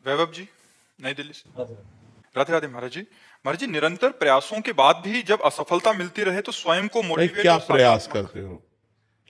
वैभव जी, नई दिल्ली से। राधे राधे महाराज जी। महाराज जी, निरंतर प्रयासों के बाद भी जब असफलता मिलती रहे तो स्वयं को भाई मोटिवेट क्या और प्रयास सकारात्मक। करते हो?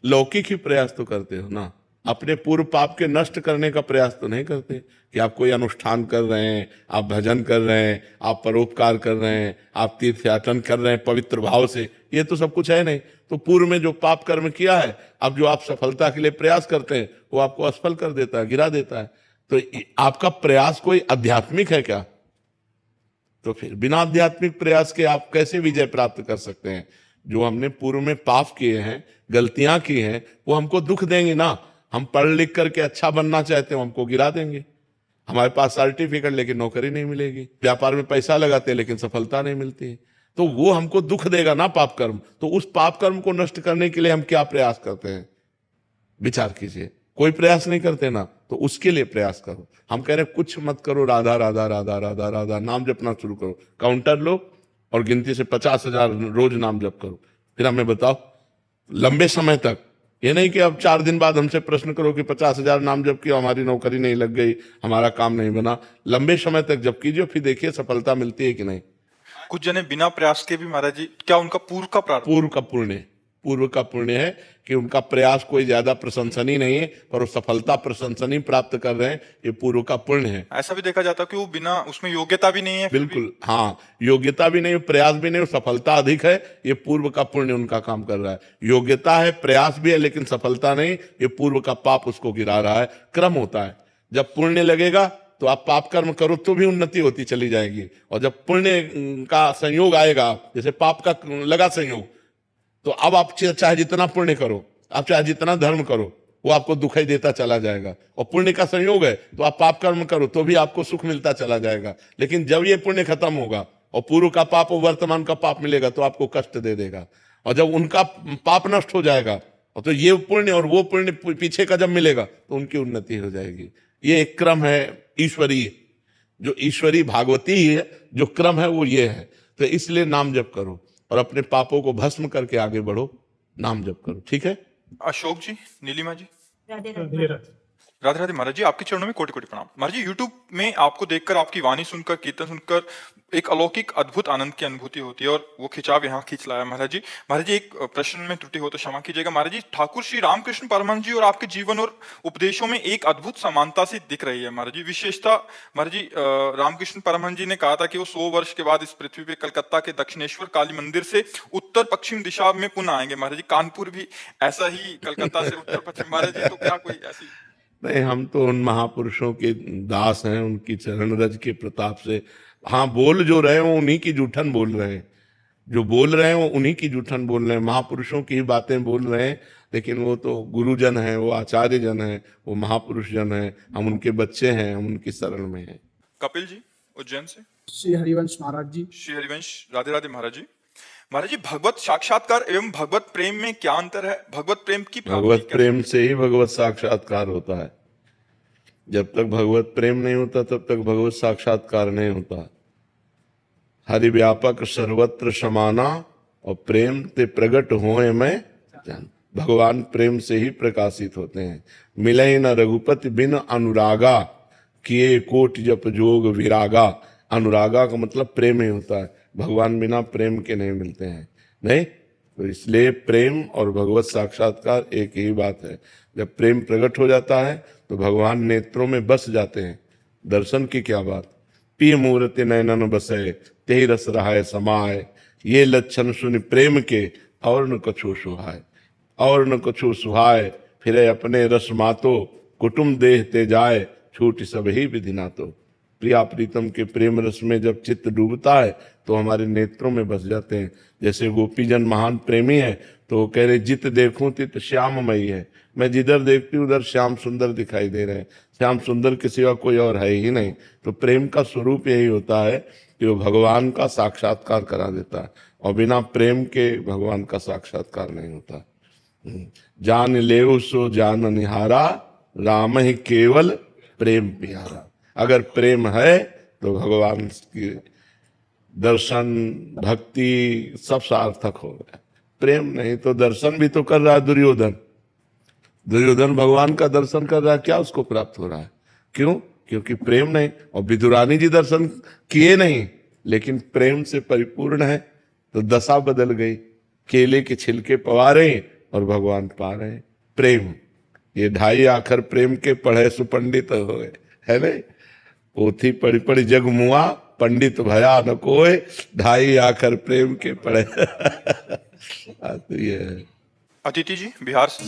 लौकिक ही प्रयास तो करते हो ना। अपने पूर्व पाप के नष्ट करने का प्रयास तो नहीं करते कि आप कोई अनुष्ठान कर रहे हैं, आप भजन कर रहे हैं, आप परोपकार कर रहे हैं, आप तीर्थयाटन कर रहे हैं पवित्र भाव से। ये तो सब कुछ है नहीं। तो पूर्व में जो पाप कर्म किया है, अब जो आप सफलता के लिए प्रयास करते हैं, वो आपको असफल कर देता है, गिरा देता है। तो आपका प्रयास कोई आध्यात्मिक है क्या? तो फिर बिना आध्यात्मिक प्रयास के आप कैसे विजय प्राप्त कर सकते हैं? जो हमने पूर्व में पाप किए हैं, गलतियां की हैं, वो हमको दुख देंगे ना। हम पढ़ लिख करके अच्छा बनना चाहते हैं, हमको गिरा देंगे। हमारे पास सर्टिफिकेट लेकिन नौकरी नहीं मिलेगी, व्यापार में पैसा लगाते हैं लेकिन सफलता नहीं मिलती है। तो वो हमको दुख देगा ना पाप कर्म। तो उस पाप कर्म को नष्ट करने के लिए हम क्या प्रयास करते हैं? विचार कीजिए। कोई प्रयास नहीं करते ना, तो उसके लिए प्रयास करो। हम कह रहे हैं कुछ मत करो, राधा राधा राधा राधा राधा नाम जपना शुरू करो। काउंटर लो और गिनती से 50,000 रोज नाम जप करो। फिर हमें बताओ लंबे समय तक। ये नहीं कि अब 4 दिन बाद हमसे प्रश्न करो कि 50,000 नाम जप किया, हमारी नौकरी नहीं लग गई, हमारा काम नहीं बना। लंबे समय तक जप कीजिए, फिर देखिए सफलता मिलती है कि नहीं। कुछ जने बिना प्रयास के भी महाराज जी, क्या उनका पूर्व का प्रारंभ। पूर्व का पुण्य है कि उनका प्रयास कोई ज्यादा प्रशंसनीय नहीं है, पर वो सफलता प्रशंसनीय प्राप्त कर रहे हैं। ये पूर्व का पुण्य है। ऐसा भी देखा जाता है कि वो बिना उसमें योग्यता भी नहीं है फिर भी। बिल्कुल, हाँ, योग्यता भी नहीं, प्रयास भी नहीं, सफलता अधिक है। ये पूर्व का पुण्य उनका काम कर रहा है। योग्यता है, प्रयास भी है, लेकिन सफलता नहीं। ये पूर्व का पाप उसको गिरा रहा है। क्रम होता है। जब पुण्य लगेगा तो आप पाप कर्म करो तो भी उन्नति होती चली जाएगी, और जब पुण्य का संयोग आएगा, जैसे पाप का लगा संयोग, तो अब आप चाहे जितना पुण्य करो, आप चाहे जितना धर्म करो, वो आपको दुखाई देता चला जाएगा। और पुण्य का संयोग है तो आप पाप कर्म करो तो भी आपको सुख मिलता चला जाएगा। लेकिन जब ये पुण्य खत्म होगा और पूर्व का पाप और वर्तमान का पाप मिलेगा तो आपको कष्ट दे देगा। और जब उनका पाप नष्ट हो जाएगा और तो ये पुण्य और वो पुण्य पीछे का जब मिलेगा तो उनकी उन्नति हो जाएगी। ये एक क्रम है ईश्वरीय, जो ईश्वरी भागवती है, जो क्रम है वो ये है। तो इसलिए नाम जप करो और अपने पापों को भस्म करके आगे बढ़ो। नाम जप करो, ठीक है। अशोक जी, नीलिमा जी। राधे राधे। राधे राधे महाराज जी, आपके चरणों में कोटि कोटि प्रणाम। महाराज जी, यूट्यूब में आपको देखकर, आपकी वाणी सुनकर, कीर्तन सुनकर एक अलौकिक अद्भुत आनंद की अनुभूति होती है, और वो खिंचाव यहाँ खींच लाया महाराज जी। महाराज जी, एक प्रश्न में त्रुटि हो तो क्षमा कीजिएगा। महाराज जी, ठाकुर श्री रामकृष्ण परमहंस जी और आपके जीवन और उपदेशों में एक अद्भुत समानता सी दिख रही है महाराज जी। विशेषता महाराज जी, रामकृष्ण परमहंस जी ने कहा था कि वो 100 वर्ष के बाद इस पृथ्वी पे कलकत्ता के दक्षिणेश्वर काली मंदिर से उत्तर पश्चिम दिशा में पुनः आएंगे। महाराज जी, कानपुर भी ऐसा ही कलकत्ता से उत्तर पश्चिम। महाराज जी, तो क्या कोई ऐसी। नहीं, हम तो उन महापुरुषों के दास हैं, उनकी चरण रज के प्रताप से। हाँ, बोल जो रहे हैं वो उन्हीं की जूठन बोल रहे हैं, जो बोल रहे हैं वो उन्हीं की जूठन बोल रहे हैं, महापुरुषों की ही बातें बोल रहे हैं। लेकिन वो तो गुरुजन है, वो आचार्य जन है, वो महापुरुष जन है। हम उनके बच्चे हैं, हम उनकी शरण में हैं। कपिल जी, उज्जैन से। श्री हरिवंश महाराज जी। श्री हरिवंश, राधे राधे महाराज जी। महाराज जी, भगवत साक्षात्कार एवं भगवत प्रेम में क्या अंतर है? भगवत प्रेम की प्राप्ति भगवत कैसे? प्रेम से ही भगवत साक्षात्कार होता है। जब तक भगवत प्रेम नहीं होता तब तक भगवत साक्षात्कार नहीं होता। हरि व्यापक सर्वत्र समाना और प्रेम ते प्रगट होए मैं जान। भगवान प्रेम से ही प्रकाशित होते हैं। मिले न रघुपति बिन अनुरागा, किए कोट जप जोग विरागा। अनुरागा का मतलब प्रेम ही होता है। भगवान बिना प्रेम के नहीं मिलते हैं, नहीं। तो इसलिए प्रेम और भगवत साक्षात्कार एक ही बात है। जब प्रेम प्रकट हो जाता है तो भगवान नेत्रों में बस जाते हैं। दर्शन की क्या बात। पिय मूर्ति नयनन बसे, ते रस रहाय समाय। ये लक्षण सुन प्रेम के, और न कछु सुहाय, और न कछु सुहाय। फिर अपने रस मातो, कुटुम देह ते जाए। छूट सब ही विधि नातो। प्रिया प्रीतम के प्रेम रस में जब चित्त डूबता है तो हमारे नेत्रों में बस जाते हैं। जैसे गोपीजन महान प्रेमी है तो वो कह रहे, जित देखूं तित श्याममयी है। मैं जिधर देखती हूँ उधर श्याम सुंदर दिखाई दे रहे हैं। श्याम सुंदर के सिवा कोई और है ही नहीं। तो प्रेम का स्वरूप यही होता है कि वो भगवान का साक्षात्कार करा देता है, और बिना प्रेम के भगवान का साक्षात्कार नहीं होता। जान लेव सो जान निहारा, राम ही केवल प्रेम प्यारा। अगर प्रेम है तो भगवान की दर्शन भक्ति सब सार्थक हो गया। प्रेम नहीं तो दर्शन भी तो कर रहा है दुर्योधन। दुर्योधन भगवान का दर्शन कर रहा है, क्या उसको प्राप्त हो रहा है? क्यों? क्योंकि प्रेम नहीं। और विदुरानी जी दर्शन किए नहीं, लेकिन प्रेम से परिपूर्ण है, तो दशा बदल गई। केले के छिलके पवा रहे हैं और भगवान पा रहे हैं। प्रेम, ये 2.5 आखर प्रेम के पढ़े सुपंडित हो गए, है नहीं? पोथी पढ़ी पढ़ी जग मुआ, पंडित भया न कोय, 2.5 आखर प्रेम के पढ़े। तो ये है। अदिति जी बिहार से।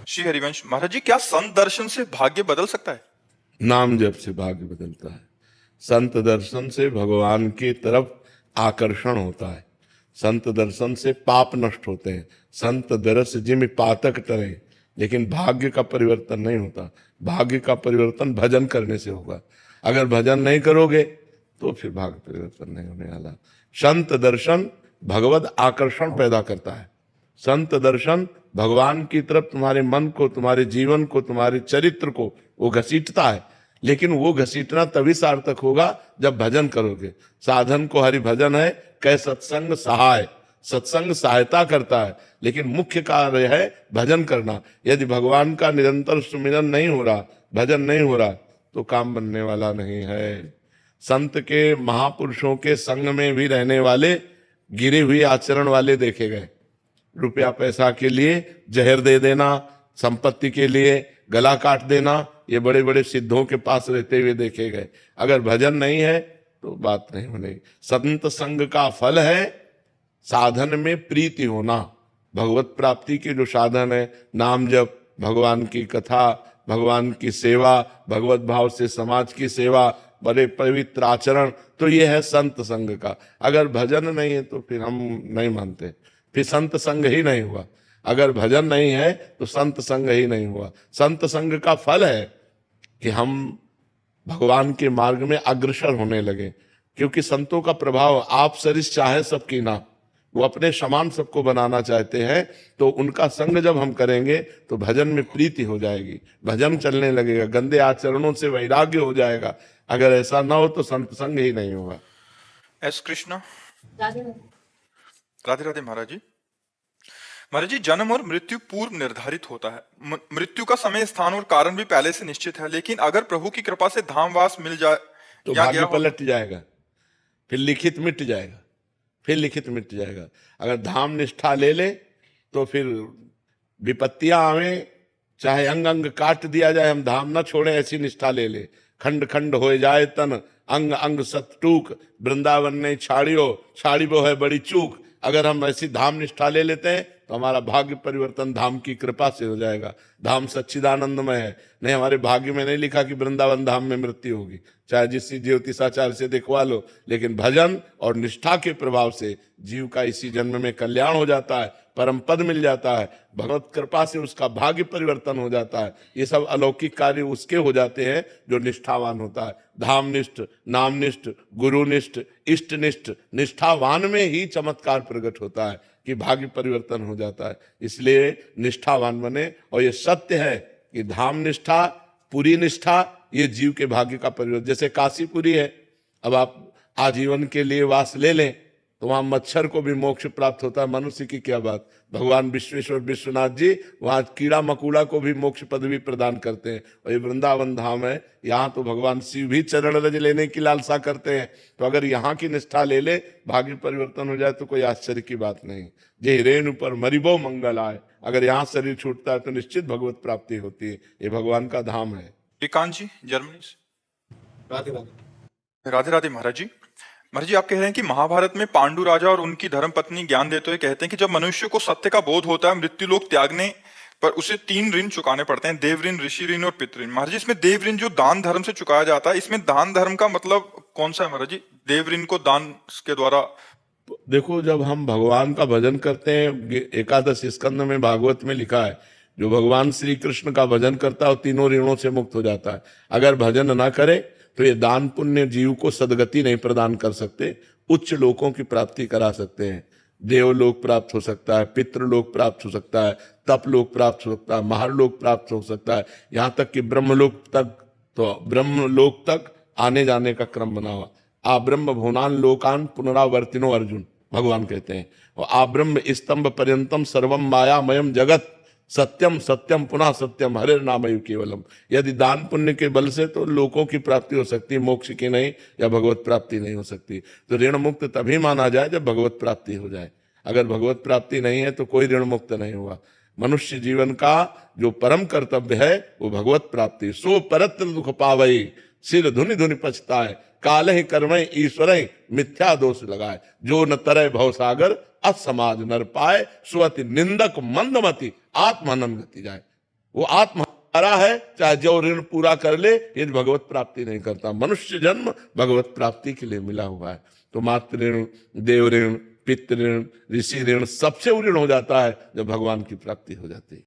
श्री हरिवंश महाराज जी, क्या संत दर्शन से भाग्य बदल सकता है? नाम जप से भाग्य बदलता है। संत दर्शन से भगवान की तरफ आकर्षण होता है। संत दर्शन से पाप नष्ट होते हैं। संत दरस जिम पातक टरे, लेकिन भाग्य का परिवर्तन नहीं होता। भाग्य का परिवर्तन भजन करने से होगा। अगर भजन नहीं करोगे तो फिर भाग्य परिवर्तन नहीं होने वाला। संत दर्शन भगवत आकर्षण पैदा करता है। संत दर्शन भगवान की तरफ तुम्हारे मन को, तुम्हारे जीवन को, तुम्हारे चरित्र को वो घसीटता है। लेकिन वो घसीटना तभी सार्थक होगा जब भजन करोगे। साधन को हरि भजन है, कै सत्संग सहाय। सत्संग सहायता करता है, लेकिन मुख्य कार्य है भजन करना। यदि भगवान का निरंतर सुमिरन नहीं हो रहा, भजन नहीं हो रहा, तो काम बनने वाला नहीं है। संत के, महापुरुषों के संग में भी रहने वाले गिरे हुए आचरण वाले देखे गए। रुपया पैसा के लिए जहर दे देना, संपत्ति के लिए गला काट देना, ये बड़े बड़े सिद्धों के पास रहते हुए देखे गए। अगर भजन नहीं है तो बात नहीं होने। संत संग का फल है साधन में प्रीति होना। भगवत प्राप्ति के जो साधन है, नाम जप, भगवान की कथा, भगवान की सेवा, भगवत भाव से समाज की सेवा, बड़े पवित्र आचरण, तो ये है संत संग का। अगर भजन नहीं है तो फिर हम नहीं मानते, फिर संत संग ही नहीं हुआ। अगर भजन नहीं है तो संत संग ही नहीं हुआ। संत संग का फल है कि हम भगवान के मार्ग में अग्रसर होने लगे। क्योंकि संतों का प्रभाव, आप सरिस चाहे सबकी ना, वो अपने समान सबको बनाना चाहते हैं। तो उनका संग जब हम करेंगे तो भजन में प्रीति हो जाएगी, भजन चलने लगेगा, गंदे आचरणों से वैराग्य हो जाएगा। अगर ऐसा ना हो तो संत संग ही नहीं होगा। एस कृष्णा। राधे राधे महाराज जी। महाराज जी, जन्म और मृत्यु पूर्व निर्धारित होता है। मृत्यु का समय, स्थान और कारण भी पहले से निश्चित है, लेकिन अगर प्रभु की कृपा से धामवास मिल जाए तो या भाग्य गया पलट जाएगा, फिर लिखित मिट जाएगा, फिर लिखित मिट जाएगा। अगर धाम निष्ठा ले ले तो फिर विपत्तियां आवे, चाहे अंग अंग काट दिया जाए, हम धाम न छोड़े, ऐसी निष्ठा ले ले। खंड खंड हो जाए तन, अंग अंग सतटूक, वृंदावन ने छाड़ियो, छाड़ी वो है बड़ी चूक। अगर हम ऐसी धाम निष्ठा ले लेते हैं तो हमारा भाग्य परिवर्तन धाम की कृपा से हो जाएगा। धाम सच्चिदानंदमय है। नहीं, हमारे भाग्य में नहीं लिखा कि वृंदावन धाम में मृत्यु होगी, चाहे जिस ज्योतिषाचार्य से दिखवा लो। लेकिन भजन और निष्ठा के प्रभाव से जीव का इसी जन्म में कल्याण हो जाता है, परम पद मिल जाता है, भगवत कृपा से उसका भाग्य परिवर्तन हो जाता है। ये सब अलौकिक कार्य उसके हो जाते हैं जो निष्ठावान होता है। धामनिष्ठ, नामनिष्ठ, गुरुनिष्ठ, इष्टनिष्ठ, निष्ठावान में ही चमत्कार प्रकट होता है कि भाग्य परिवर्तन हो जाता है। इसलिए निष्ठावान बने। और ये सत्य है कि धाम निष्ठा, पूरी निष्ठा, ये जीव के भाग्य का परिवर्तन। जैसे काशीपुरी है, अब आप आजीवन के लिए वास ले लें तो वहां मच्छर को भी मोक्ष प्राप्त होता है, मनुष्य की क्या बात। भगवान विश्वेश्वर विश्वनाथ जी वहां कीड़ा मकोड़ा को भी मोक्ष पदवी प्रदान करते हैं। और ये वृंदावन धाम है, यहाँ तो भगवान शिव भी चरण रज लेने की लालसा करते हैं। तो अगर यहाँ की निष्ठा ले ले, भाग्य परिवर्तन हो जाए तो कोई आश्चर्य की बात नहीं। जे रेणु पर मरिबो मंगल आए, अगर यहाँ शरीर छूटता है तो निश्चित भगवत प्राप्ति होती है। ये भगवान का धाम है। श्रीकांत जी जर्मनी से। राधे राधे। राधे राधे महाराज जी। महाराज जी, आप कह रहे हैं कि महाभारत में पांडु राजा और उनकी धर्मपत्नी ज्ञान देते हुए कहते हैं कि जब मनुष्य को सत्य का बोध होता है, मृत्यु लोक त्यागने पर उसे 3 ऋण चुकाने पड़ते हैं, देव ऋण, ऋषि ऋण और पितृ ऋण। महाराज जी, इसमें देव ऋण जो दान धर्म से चुकाया जाता है, इसमें दान धर्म का मतलब कौन सा है महाराज जी? देव ऋण को दान के द्वारा। देखो, जब हम भगवान का भजन करते हैं, एकादश स्कंद में भागवत में लिखा है, जो भगवान श्री कृष्ण का भजन करता है वो 3 ऋणों से मुक्त हो जाता है। अगर भजन ना करे तो ये दान पुण्य जीव को सदगति नहीं प्रदान कर सकते, उच्च लोकों की प्राप्ति करा सकते हैं। देवलोक प्राप्त हो सकता है, पितृलोक प्राप्त हो सकता है, तपलोक प्राप्त हो सकता है, महालोक प्राप्त हो सकता है, यहाँ तक कि ब्रह्मलोक तक। तो ब्रह्मलोक तक आने जाने का क्रम बना हुआ। आ ब्रह्म भुवनान लोकान पुनरावर्तिनो अर्जुन, भगवान कहते हैं। और आ ब्रह्म स्तंभ पर्यंतम सर्वम मायामयम जगत, सत्यम सत्यम पुनः सत्यम हरे नाम केवलम। यदि दान पुण्य के बल से तो लोकों की प्राप्ति हो सकती है, मोक्ष की नहीं, या भगवत प्राप्ति नहीं हो सकती। तो ऋण मुक्त तभी माना जाए जब भगवत प्राप्ति हो जाए। अगर भगवत प्राप्ति नहीं है तो कोई ऋण मुक्त नहीं हुआ। मनुष्य जीवन का जो परम कर्तव्य है वो भगवत प्राप्ति। सो परत्र दुख पावई सिर धुनि धुनि पछताए, काले कर्मय ईश्वर मिथ्या दोष लगाए। जो न तरय भव सागर असमाज नर पाए, सुअति निंदक मंदमति आत्मानंद गति जाए। वो आत्महरा है, चाहे जो ऋण पूरा कर ले, यदि भगवत प्राप्ति नहीं करता। मनुष्य जन्म भगवत प्राप्ति के लिए मिला हुआ है। तो मातृ ऋण, देव ऋण, पितृ ऋण, ऋषि ऋण, सबसे ऋण हो जाता है जब भगवान की प्राप्ति हो जाती है।